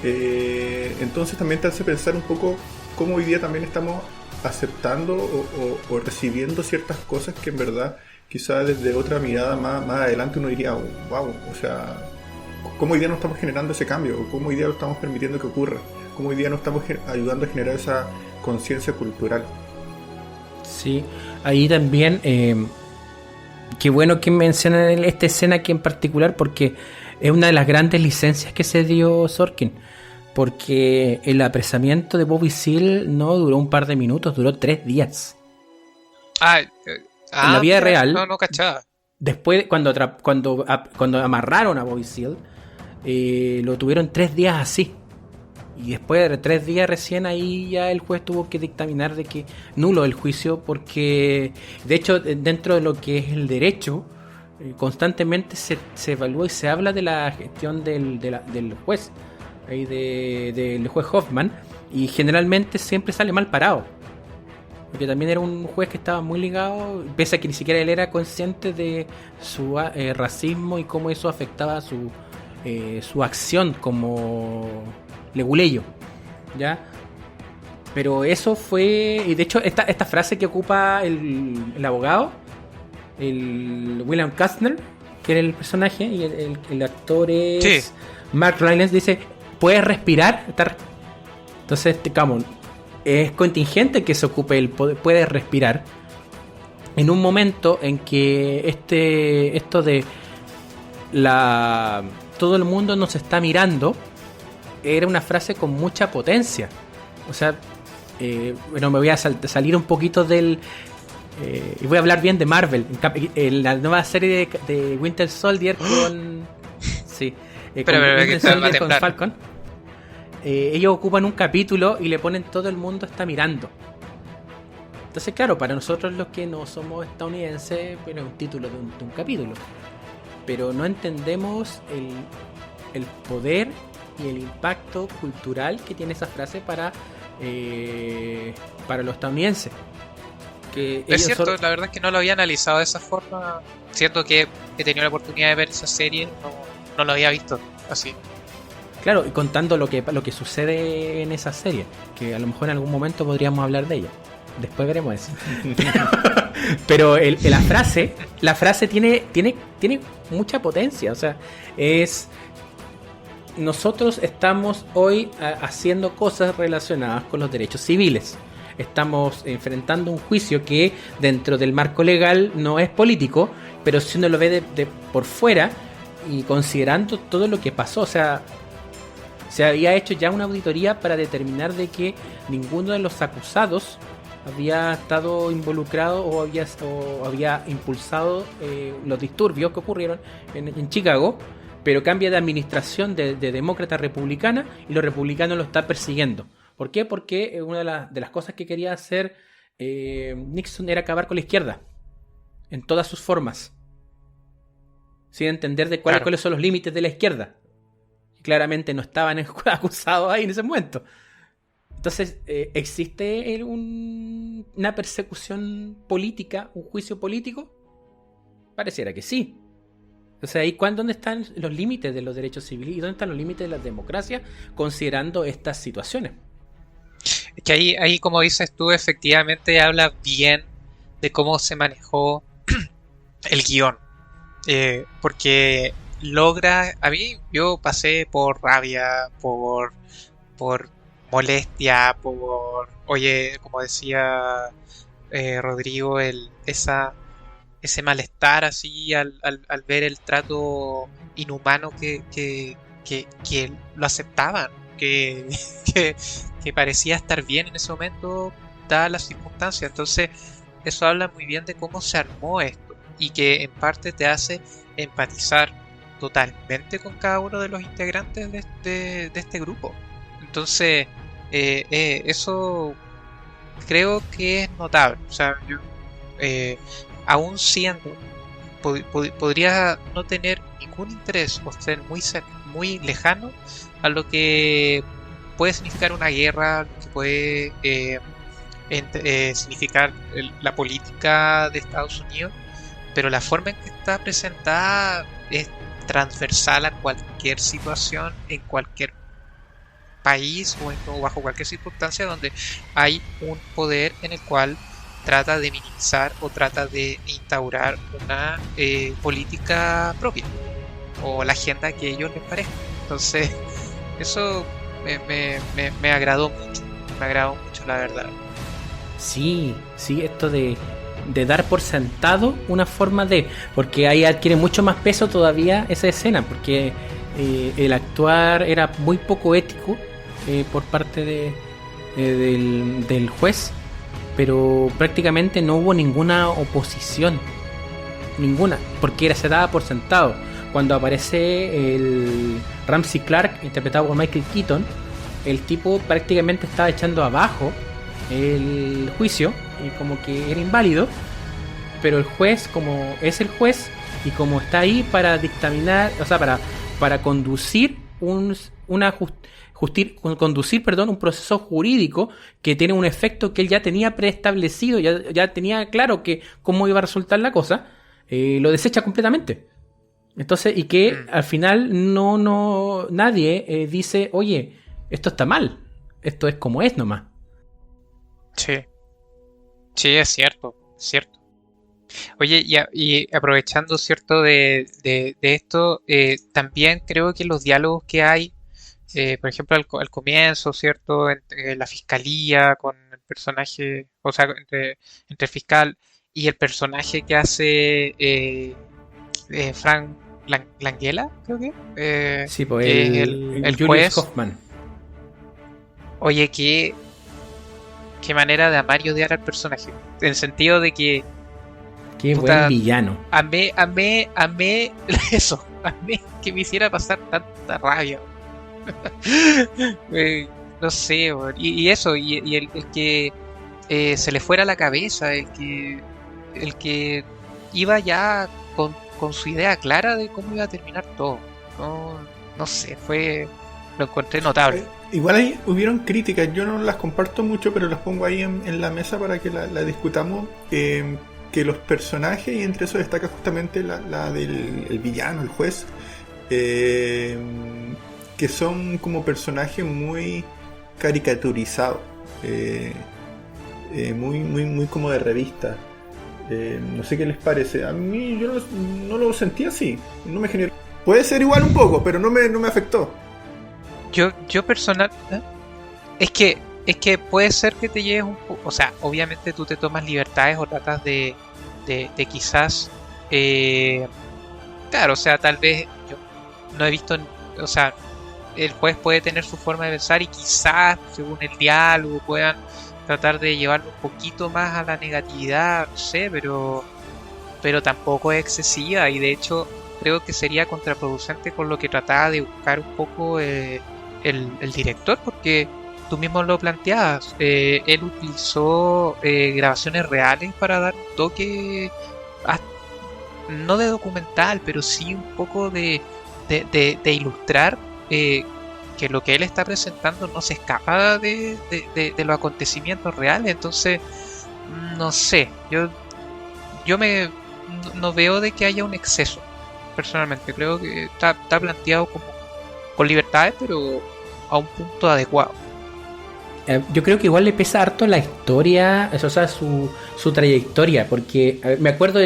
Entonces también te hace pensar un poco cómo hoy día también estamos aceptando o recibiendo ciertas cosas que en verdad quizás desde otra mirada más adelante uno diría, wow, o sea, cómo hoy día no estamos generando ese cambio, cómo hoy día lo estamos permitiendo que ocurra, cómo hoy día no estamos ayudando a generar esa conciencia cultural. Sí, ahí también qué bueno que mencionan esta escena aquí en particular, porque es una de las grandes licencias que se dio Sorkin, porque el apresamiento de Bobby Seale no duró un par de minutos, duró 3 días. En la vida real, no cachaba. Después, cuando amarraron a Bobby Seale, lo tuvieron 3 días así. Y después de 3 días recién ahí ya el juez tuvo que dictaminar de que nulo el juicio, porque de hecho dentro de lo que es el derecho constantemente se evalúa y se habla de la gestión del juez, ahí del juez Hoffman, y generalmente siempre sale mal parado, porque también era un juez que estaba muy ligado, pese a que ni siquiera él era consciente de su racismo y cómo eso afectaba su acción como leguleyo, ¿ya? Pero eso fue... Y de hecho esta frase que ocupa el abogado, el William Kastner, que era el personaje, y el actor es... Sí. Mark Rylance, dice, ¿puedes respirar? Entonces, es contingente que se ocupe el puede respirar en un momento en que esto de todo el mundo nos está mirando era una frase con mucha potencia. O sea, bueno, me voy a salir un poquito del... y voy a hablar bien de Marvel, la nueva serie de Winter Soldier con... sí, Winter Soldier con Falcon. Ellos ocupan un capítulo y le ponen todo el mundo está mirando. Entonces, claro, para nosotros los que no somos estadounidenses, bueno, es un título de un capítulo. Pero no entendemos el poder y el impacto cultural que tiene esa frase para los estadounidenses. Que es cierto, la verdad es que no lo había analizado de esa forma. Siento que he tenido la oportunidad de ver esa serie, no lo había visto así. Claro, y contando lo que sucede en esa serie, que a lo mejor en algún momento podríamos hablar de ella. Después veremos eso. Pero la frase tiene mucha potencia. O sea, nosotros estamos hoy haciendo cosas relacionadas con los derechos civiles. Estamos enfrentando un juicio que dentro del marco legal no es político, pero si uno lo ve de por fuera y considerando todo lo que pasó, o sea, se había hecho ya una auditoría para determinar de que ninguno de los acusados había estado involucrado o había impulsado los disturbios que ocurrieron en Chicago, pero cambia de administración de demócrata a republicana y los republicanos lo están persiguiendo. ¿Por qué? Porque una de las cosas que quería hacer Nixon era acabar con la izquierda en todas sus formas, sin entender de cuáles son los límites de la izquierda. Claramente no estaban acusados ahí en ese momento. Entonces, ¿existe una persecución política, un juicio político? Pareciera que sí. O sea, ¿dónde están los límites de los derechos civiles y dónde están los límites de la democracia considerando estas situaciones? Es que ahí, como dices tú, efectivamente habla bien de cómo se manejó el guión. Porque logra... A mí, yo pasé por rabia, por molestia, oye, como decía Rodrigo, ese malestar así al ver el trato inhumano que lo aceptaban, que parecía estar bien en ese momento dadas las circunstancias. Entonces eso habla muy bien de cómo se armó esto y que en parte te hace empatizar totalmente con cada uno de los integrantes de este grupo. Entonces eso creo que es notable. O sea, yo aún siendo podría no tener ningún interés o ser muy lejano a lo que puede significar una guerra, lo que puede significar la política de Estados Unidos, pero la forma en que está presentada es transversal a cualquier situación en cualquier país o bajo cualquier circunstancia donde hay un poder en el cual trata de minimizar o trata de instaurar una política propia o la agenda que a ellos les parezca. Entonces eso me agradó mucho, la verdad. Sí, esto de dar por sentado una forma de... Porque ahí adquiere mucho más peso todavía esa escena, porque el actuar era muy poco ético por parte del juez, pero prácticamente no hubo ninguna oposición, porque se daba por sentado. Cuando aparece el Ramsey Clark, interpretado por Michael Keaton, el tipo prácticamente estaba echando abajo el juicio y como que era inválido, pero el juez, como es el juez y como está ahí para dictaminar, o sea, para conducir un proceso jurídico que tiene un efecto que él ya tenía preestablecido, ya tenía claro que cómo iba a resultar la cosa, lo desecha completamente. Entonces, y que al final nadie dice, oye, esto está mal, esto es como es nomás. Sí, es cierto. Oye, y aprovechando, ¿cierto? de esto, también creo que los diálogos que hay, por ejemplo, al comienzo, ¿cierto? Entre la fiscalía con el personaje, o sea, entre el fiscal y el personaje que hace Frank Langella, creo que. Sí, pues el el Julius juez. Hoffman. Oye, qué manera de amar y odiar al personaje. En el sentido de que Qué puta, buen villano. amé eso. Amé que me hiciera pasar tanta rabia. No sé, y eso, y el que se le fuera la cabeza, el que iba ya con su idea clara de cómo iba a terminar todo. No sé, lo encontré notable. Igual ahí hubieron críticas, yo no las comparto mucho, pero las pongo ahí en la mesa para que la discutamos. Que los personajes, y entre eso destaca justamente la del el villano, el juez, que son como personajes muy caricaturizados. muy, muy, muy como de revista. No sé qué les parece. A mí yo no lo sentí así. No me generó. Puede ser igual un poco, pero no me afectó. Yo personal, ¿eh? Es que puede ser que te lleves un poco, o sea, obviamente tú te tomas libertades o tratas de quizás, claro, o sea, tal vez yo no he visto, o sea, el juez puede tener su forma de pensar y quizás, según el diálogo, puedan tratar de llevarlo un poquito más a la negatividad, no sé, pero tampoco es excesiva y de hecho creo que sería contraproducente con lo que trataba de buscar un poco el director, porque tú mismo lo planteabas, él utilizó grabaciones reales para dar un toque, ah, no de documental, pero sí un poco de ilustrar que lo que él está presentando no se escapa de los acontecimientos reales. Entonces, no sé, yo no veo de que haya un exceso, personalmente. Creo que está planteado como con libertades, pero a un punto adecuado. Yo creo que igual le pesa harto la historia, o sea, su trayectoria, porque me acuerdo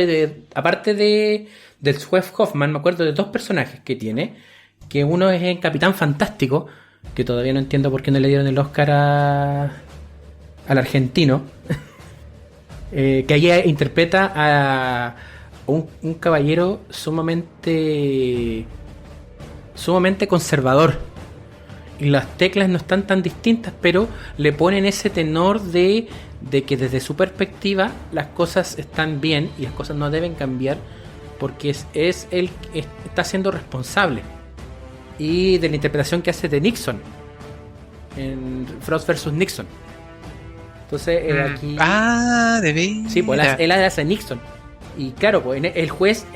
aparte del juez Hoffman, me acuerdo de dos personajes que tiene, que uno es el Capitán Fantástico, que todavía no entiendo por qué no le dieron el Oscar al argentino, que allí interpreta a un caballero sumamente conservador. Y las teclas no están tan distintas, pero le ponen ese tenor de que desde su perspectiva las cosas están bien y las cosas no deben cambiar porque es él que está siendo responsable. Y de la interpretación que hace de Nixon en Frost vs. Nixon. Entonces aquí... de veras. Sí, pues él hace Nixon. Y claro, pues el juez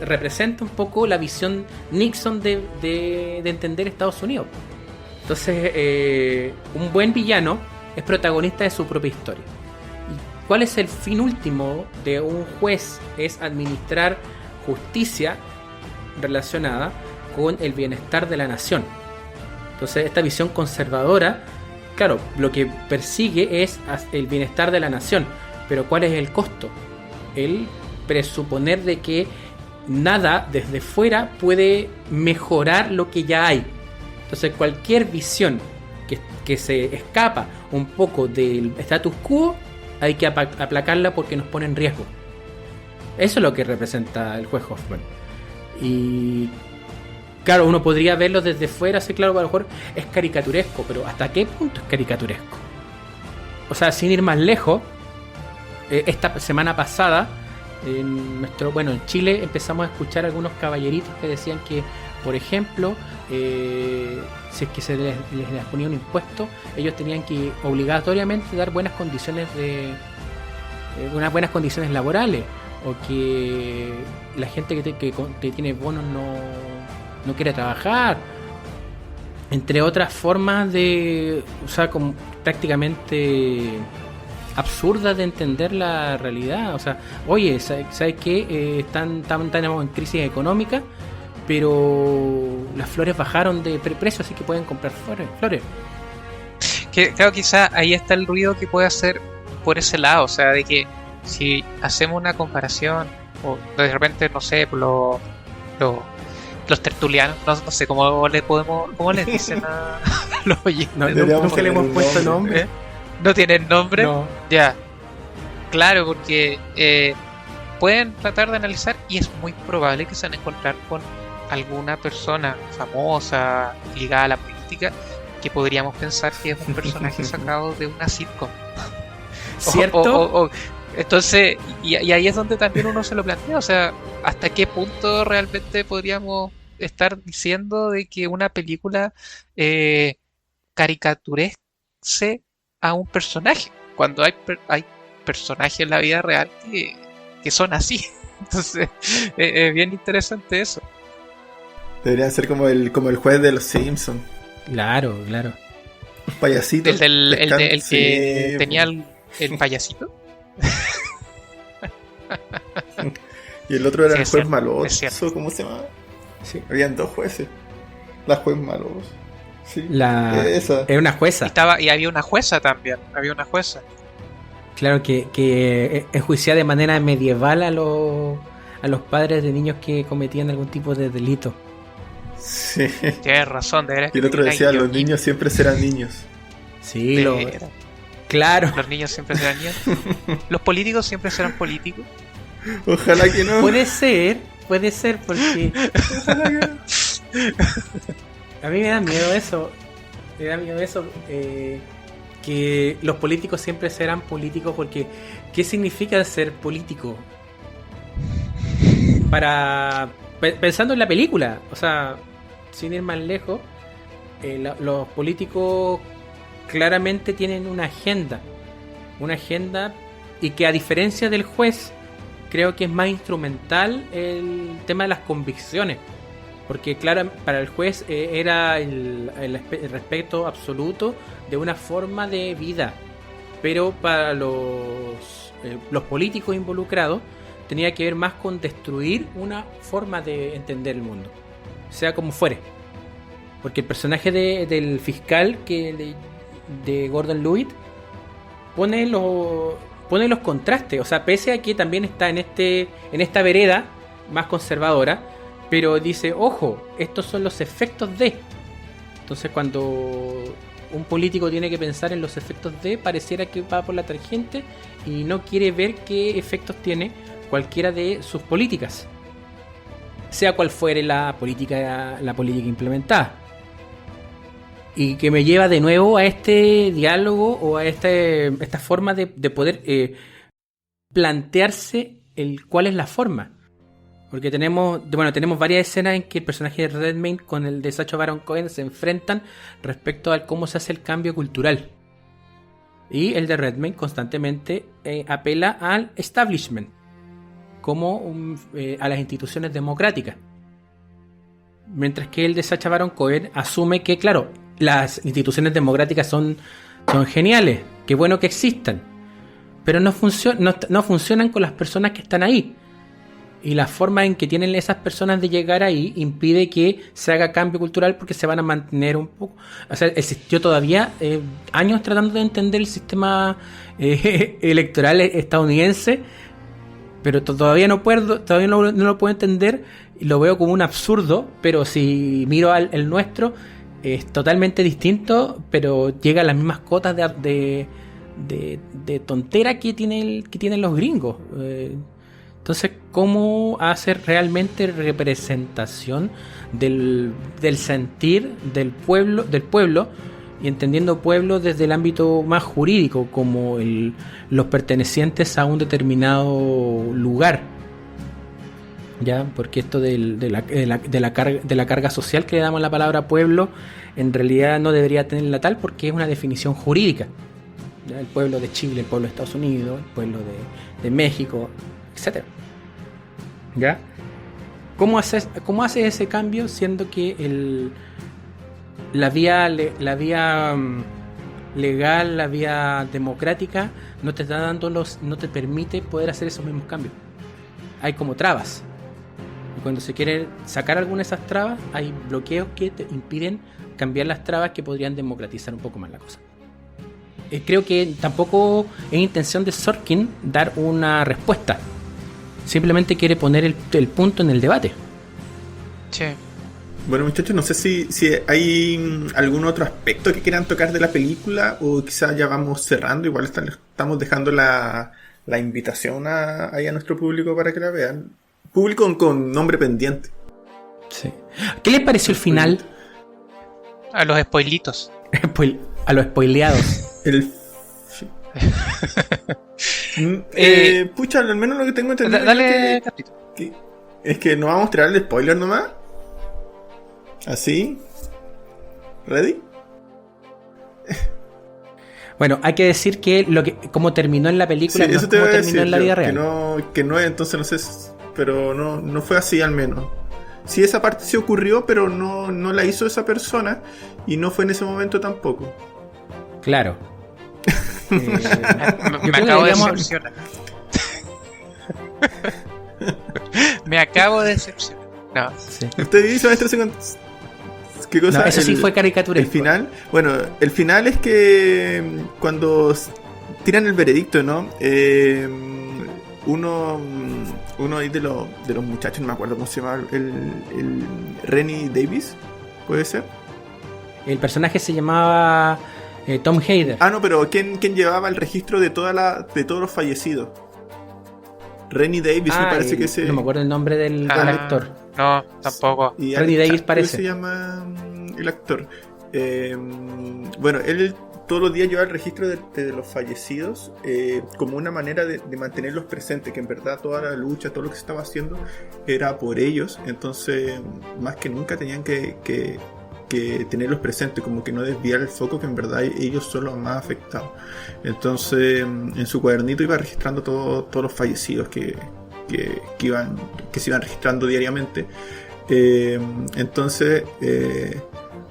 representa un poco la visión Nixon de entender Estados Unidos. Entonces, un buen villano es protagonista de su propia historia. ¿Y cuál es el fin último de un juez? Es administrar justicia relacionada con el bienestar de la nación. Entonces, esta visión conservadora, claro, lo que persigue es el bienestar de la nación. Pero ¿cuál es el costo? El presuponer de que nada desde fuera puede mejorar lo que ya hay. Entonces cualquier visión que se escapa un poco del status quo hay que aplacarla porque nos pone en riesgo. Eso es lo que representa el juez Hoffman. Y claro, uno podría verlo desde fuera, sí, claro, a lo mejor es caricaturesco, pero ¿hasta qué punto es caricaturesco? O sea, sin ir más lejos, esta semana pasada en Chile empezamos a escuchar algunos caballeritos que decían que, por ejemplo, si es que se les ponía un impuesto, ellos tenían que obligatoriamente dar buenas condiciones unas buenas condiciones laborales, o que la gente que tiene bonos no quiere trabajar, entre otras formas de, o sea, como prácticamente absurdas de entender la realidad. O sea, oye, ¿sabes qué? Estamos en crisis económica, pero las flores bajaron de precio, así que pueden comprar flores. Claro, quizá ahí está el ruido que puede hacer por ese lado, o sea, de que si hacemos una comparación, o de repente, no sé, los tertulianos, no sé cómo les dicen a los oyentes. Nunca le hemos puesto nombre. ¿No tienen nombre? No. Ya. Claro, porque pueden tratar de analizar y es muy probable que se van a encontrar con alguna persona famosa ligada a la política que podríamos pensar que es un personaje sacado de una sitcom. ¿Cierto? Entonces, y ahí es donde también uno se lo plantea, o sea, ¿hasta qué punto realmente podríamos estar diciendo de que una película caricaturece a un personaje, cuando hay personajes en la vida real que son así? Entonces, es bien interesante eso. Deberían ser como el juez de los Simpsons. Claro. Los payasitos. El que tenía el payasito. Y el otro era el juez cierto, maloso. ¿Cómo se llama? Sí. Habían dos jueces. La juez maloso. Sí. Esa. Era una jueza. Y había una jueza también. Había una jueza. Claro que enjuiciar de manera medieval a los padres de niños que cometían algún tipo de delito. Sí. Tienes razón, de veras. Y el otro decía, los niños siempre serán niños. Sí, claro. Los niños siempre serán niños. Los políticos siempre serán políticos. Ojalá que no. Puede ser porque a mí me da miedo eso. Que los políticos siempre serán políticos, porque ¿qué significa ser político? Pensando en la película, o sea, sin ir más lejos, los políticos claramente tienen una agenda, y que a diferencia del juez, creo que es más instrumental el tema de las convicciones, porque claro, para el juez era el respeto absoluto de una forma de vida, pero para los políticos involucrados tenía que ver más con destruir una forma de entender el mundo, sea como fuere, porque el personaje del fiscal de Gordon Lewitt pone los contrastes, o sea, pese a que también está en esta vereda más conservadora, pero dice, ojo, estos son los efectos de. Entonces cuando un político tiene que pensar en los efectos de, pareciera que va por la tangente y no quiere ver qué efectos tiene cualquiera de sus políticas, sea cual fuere la política implementada. Y que me lleva de nuevo a este diálogo o a esta forma de poder plantearse cuál es la forma. Porque tenemos varias escenas en que el personaje de Redmayne con el de Sacha Baron Cohen se enfrentan respecto a cómo se hace el cambio cultural. Y el de Redmayne constantemente apela al establishment, como a las instituciones democráticas. Mientras que el de Sacha Baron Cohen asume que, claro, las instituciones democráticas son geniales, qué bueno que existan, pero no funcionan con las personas que están ahí. Y la forma en que tienen esas personas de llegar ahí impide que se haga cambio cultural, porque se van a mantener un poco. O sea, existió todavía años tratando de entender el sistema electoral estadounidense, pero todavía no lo puedo entender y lo veo como un absurdo. Pero si miro el nuestro, es totalmente distinto, pero llega a las mismas cotas de tontera que tienen los gringos. Entonces, ¿cómo hacer realmente representación del sentir del pueblo, y entendiendo pueblo desde el ámbito más jurídico, como los pertenecientes a un determinado lugar? ¿Ya? Porque esto de la carga social que le damos a la palabra pueblo, en realidad no debería tenerla tal, porque es una definición jurídica. ¿Ya? El pueblo de Chile, el pueblo de Estados Unidos, el pueblo de México, etcétera. ¿Ya? ¿Cómo haces ese cambio, siendo que la vía legal, la vía democrática no te está dando no te permite poder hacer esos mismos cambios? Hay como trabas, y cuando se quiere sacar alguna de esas trabas, hay bloqueos que te impiden cambiar las trabas, que podrían democratizar un poco más la cosa. Creo que tampoco es intención de Sorkin dar una respuesta. Simplemente quiere poner el punto en el debate. Sí. Bueno, muchachos, no sé si hay algún otro aspecto que quieran tocar de la película, o quizás ya vamos cerrando. Igual estamos dejando la invitación ahí a nuestro público para que la vean. Público con nombre pendiente. Sí. ¿Qué les pareció el final? A los spoilitos. A los spoileados. Pucha, al menos lo que tengo entendido dale, es que no vamos a mostrar el spoiler nomás. Así. ¿Ready? Bueno, hay que decir que como terminó en la película, sí, no es como terminó en la vida real. Que no, entonces no sé, pero no fue así al menos. Sí, esa parte sí ocurrió, pero no la hizo esa persona, y no fue en ese momento tampoco. Claro. Me acabo de decepcionar. Me acabo de decepcionar. No. Sí. Usted dice, maestro, ¿qué cosa? No, eso sí fue caricatura. El final. Bueno, el final es que cuando tiran el veredicto, ¿no? Uno ahí de los muchachos, no me acuerdo cómo se llama, el Rennie Davis, ¿puede ser? El personaje se llamaba Tom Hader. Ah, no, pero ¿quién llevaba el registro de todos los fallecidos? Rennie Davis, me parece que ese... No me acuerdo el nombre del actor. No, tampoco. Y Rennie Davis parece. se llama el actor. Bueno, él todos los días lleva el registro de los fallecidos como una manera de mantenerlos presentes, que en verdad toda la lucha, todo lo que se estaba haciendo era por ellos. Entonces, más que nunca tenían que tenerlos presentes, como que no desviar el foco, que en verdad ellos son los más afectados. Entonces, en su cuadernito iba registrando todos los fallecidos que se iban registrando diariamente. Entonces,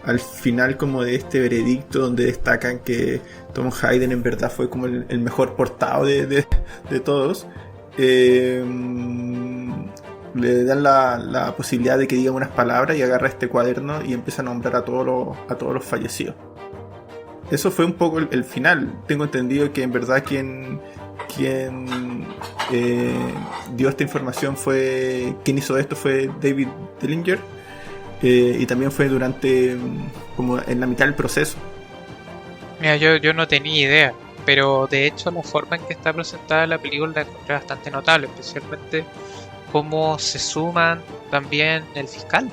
al final como de este veredicto, donde destacan que Tom Hayden en verdad fue como el mejor portado de todos, le dan la posibilidad de que diga unas palabras y agarra este cuaderno y empieza a nombrar a todos los fallecidos. Eso fue un poco el final. Tengo entendido que en verdad quien dio esta información quien hizo esto fue David Dillinger, y también fue durante como en la mitad del proceso. Mira, yo no tenía idea, pero de hecho la forma en que está presentada la película la encontré bastante notable, especialmente cómo se suman también el fiscal,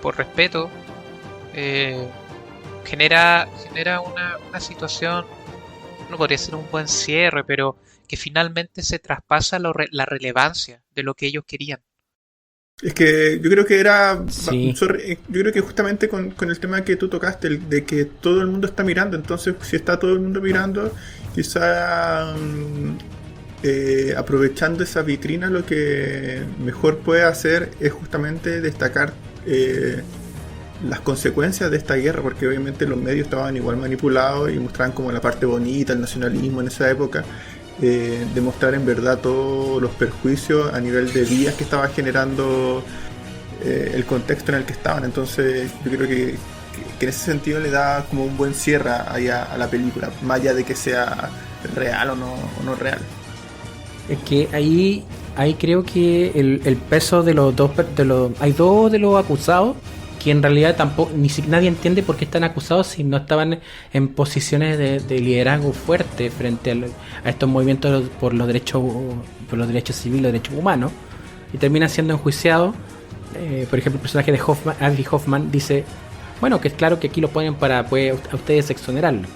por respeto. Genera una situación, no podría ser un buen cierre, pero que finalmente se traspasa la relevancia de lo que ellos querían. Es que yo creo que era... Sí. Yo creo que justamente con el tema que tú tocaste, de que todo el mundo está mirando, entonces si está todo el mundo mirando, quizá aprovechando esa vitrina, lo que mejor puede hacer es justamente destacar las consecuencias de esta guerra, porque obviamente los medios estaban igual manipulados y mostraban como la parte bonita, el nacionalismo en esa época, demostrar en verdad todos los perjuicios a nivel de vidas que estaba generando el contexto en el que estaban. Entonces yo creo que en ese sentido le da como un buen cierre ahí a la película, más allá de que sea real o no real. Es que ahí creo que el peso de los dos, hay dos de los acusados que en realidad tampoco nadie entiende por qué están acusados si no estaban en posiciones de liderazgo fuerte frente a estos movimientos por los derechos civiles, los derechos humanos, y terminan siendo enjuiciados. Por ejemplo, el personaje de Andy Hoffman dice, bueno, que es claro que aquí lo ponen para a ustedes exonerarlo.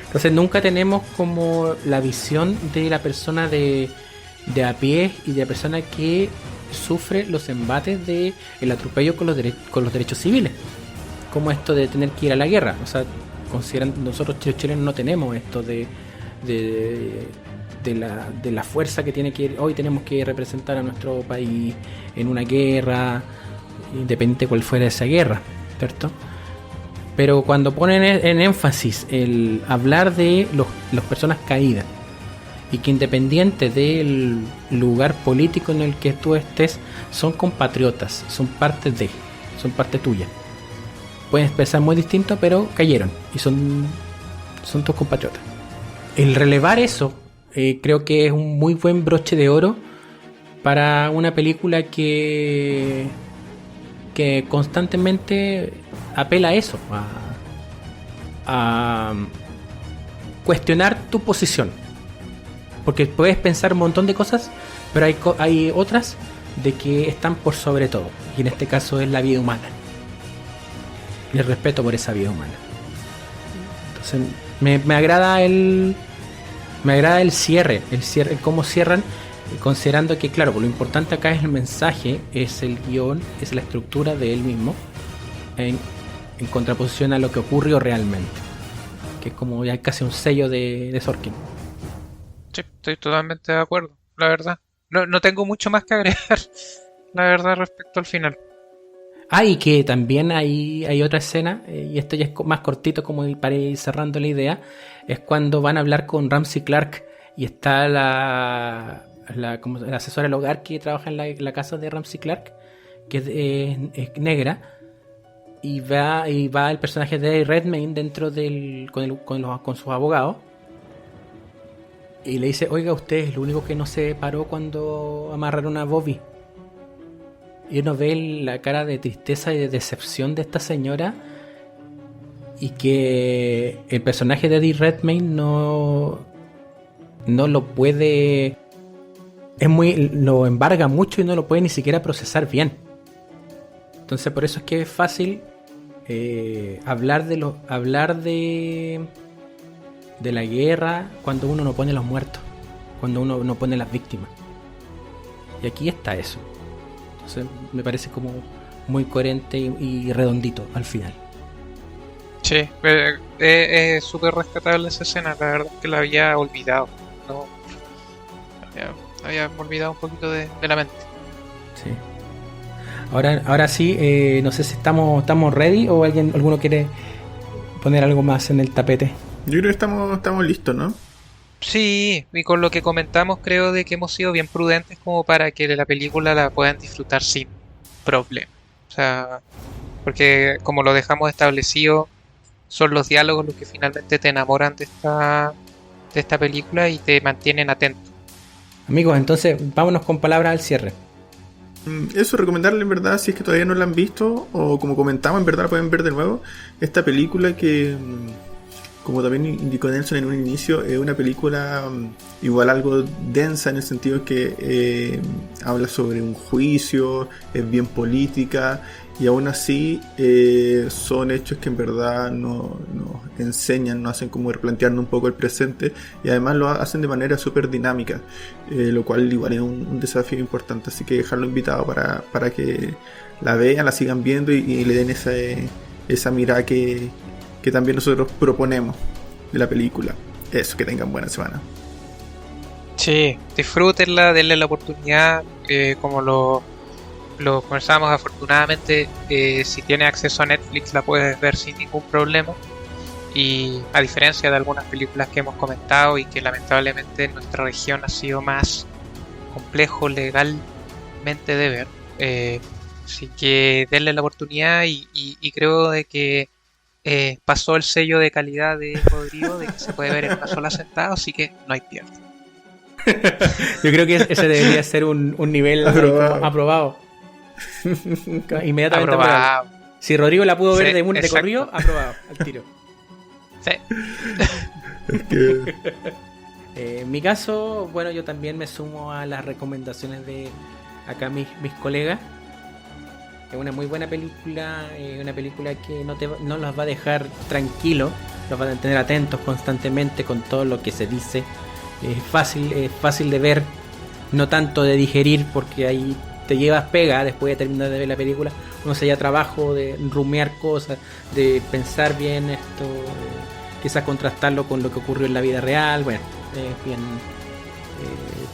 Entonces nunca tenemos como la visión de la persona de a pie y de la persona que sufre los embates de el atropello con los derechos civiles, como esto de tener que ir a la guerra. O sea, consideran, nosotros chilenos no tenemos esto de la fuerza que tiene que hoy tenemos que representar a nuestro país en una guerra, independiente cuál fuera esa guerra, ¿cierto? Pero cuando ponen en énfasis el hablar de las personas caídas, y que independiente del lugar político en el que tú estés, son compatriotas, son parte tuya. Pueden pensar muy distinto, pero cayeron y son tus compatriotas. El relevar eso, creo que es un muy buen broche de oro para una película que constantemente apela a eso, a cuestionar tu posición. Porque puedes pensar un montón de cosas, pero hay otras de que están por sobre todo. Y en este caso es la vida humana. Y el respeto por esa vida humana. Entonces me agrada el cierre, cómo cierran, considerando que, claro, lo importante acá es el mensaje, es el guión, es la estructura de él mismo, en contraposición a lo que ocurrió realmente. Que es como ya casi un sello de Sorkin. Sí, estoy totalmente de acuerdo, la verdad. No tengo mucho más que agregar, la verdad, respecto al final. Y que también hay otra escena, y esto ya es más cortito como para ir cerrando la idea, es cuando van a hablar con Ramsey Clark y está la asesora del hogar que trabaja en la casa de Ramsey Clark, que es negra, y va el personaje de Redmayne dentro con sus abogados. y le dice, oiga, usted es lo único que no se paró cuando amarraron a Bobby. Y uno ve la cara de tristeza y de decepción de esta señora, y que el personaje de Eddie Redmayne no lo puede, lo embarga mucho y no lo puede ni siquiera procesar bien. Entonces por eso es que es fácil hablar de la guerra cuando uno no pone los muertos, cuando uno no pone las víctimas. Y aquí está eso. Entonces me parece como muy coherente y redondito al final. Sí, es súper rescatable esa escena, la verdad es que la había olvidado. No, había olvidado un poquito de la mente. Sí. Ahora sí, no sé si estamos ready o alguno quiere poner algo más en el tapete. Yo creo que estamos listos, ¿no? Sí, y con lo que comentamos creo de que hemos sido bien prudentes como para que la película la puedan disfrutar sin problema. O sea, porque como lo dejamos establecido, son los diálogos los que finalmente te enamoran de esta película y te mantienen atento. Amigos, entonces vámonos con palabras al cierre. Eso, recomendarle en verdad, si es que todavía no la han visto, o como comentamos, en verdad la pueden ver de nuevo, esta película que, como también indicó Nelson en un inicio, es una película igual algo densa en el sentido que habla sobre un juicio, es bien política, y aún así son hechos que en verdad nos enseñan, nos hacen como replantearnos un poco el presente, y además lo hacen de manera súper dinámica, lo cual igual es un desafío importante, así que dejarlo invitado para que la vean, la sigan viendo y le den esa mirada que también nosotros proponemos de la película. Eso, que tengan buena semana. Sí, disfrútenla, denle la oportunidad, como lo conversábamos, afortunadamente si tienes acceso a Netflix la puedes ver sin ningún problema, y a diferencia de algunas películas que hemos comentado y que lamentablemente en nuestra región ha sido más complejo legalmente de ver, así que denle la oportunidad y creo de que pasó el sello de calidad de Rodrigo de que se puede ver en una sola sentada, así que no hay pierde. Yo creo que ese debería ser un nivel aprobado. Inmediatamente aprobado. Si Rodrigo la pudo ver de corrido, aprobado al tiro. Sí. En mi caso, bueno, yo también me sumo a las recomendaciones de acá mis colegas. Es una muy buena película, una película que no los va a dejar tranquilos, los va a tener atentos constantemente con todo lo que se dice. Es fácil de ver, no tanto de digerir, porque ahí te llevas pega después de terminar de ver la película. Uno se lleva trabajo de rumiar cosas, de pensar bien esto, quizás contrastarlo con lo que ocurrió en la vida real. Bueno, bien,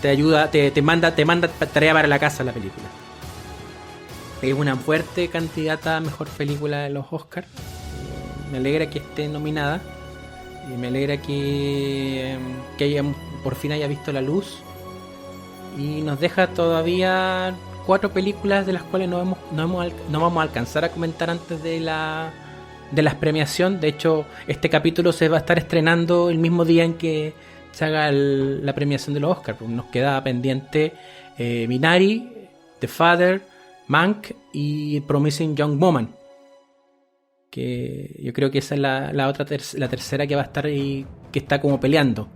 te ayuda, te manda tarea para la casa la película. Es una fuerte candidata a mejor película de los Oscars. Me alegra que esté nominada. Me alegra que por fin haya visto la luz. Y nos deja todavía 4 películas de las cuales no vamos a alcanzar a comentar antes de las premiación. De hecho, este capítulo se va a estar estrenando el mismo día en que se haga la premiación de los Oscars. Nos queda pendiente Minari, The Father, Mank y Promising Young Woman, que yo creo que esa es la tercera que va a estar y que está como peleando,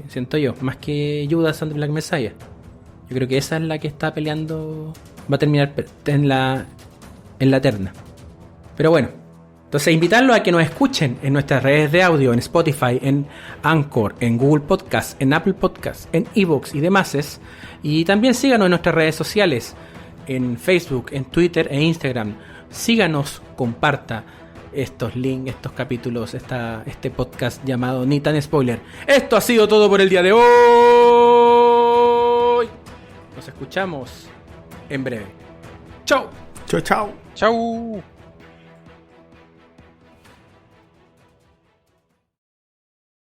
siento yo, más que Judas and the Black Messiah. Yo creo que esa es la que está peleando, va a terminar en la terna. Pero bueno, entonces invitarlos a que nos escuchen en nuestras redes de audio, en Spotify, en Anchor, en Google Podcast, en Apple Podcast, en iVoox y demás. Y también síganos en nuestras redes sociales, en Facebook, en Twitter e Instagram. Síganos, comparta estos links, estos capítulos, este podcast llamado Ni Tan Spoiler. Esto ha sido todo por el día de hoy. Nos escuchamos en breve. Chau. Chao, chao. Chau.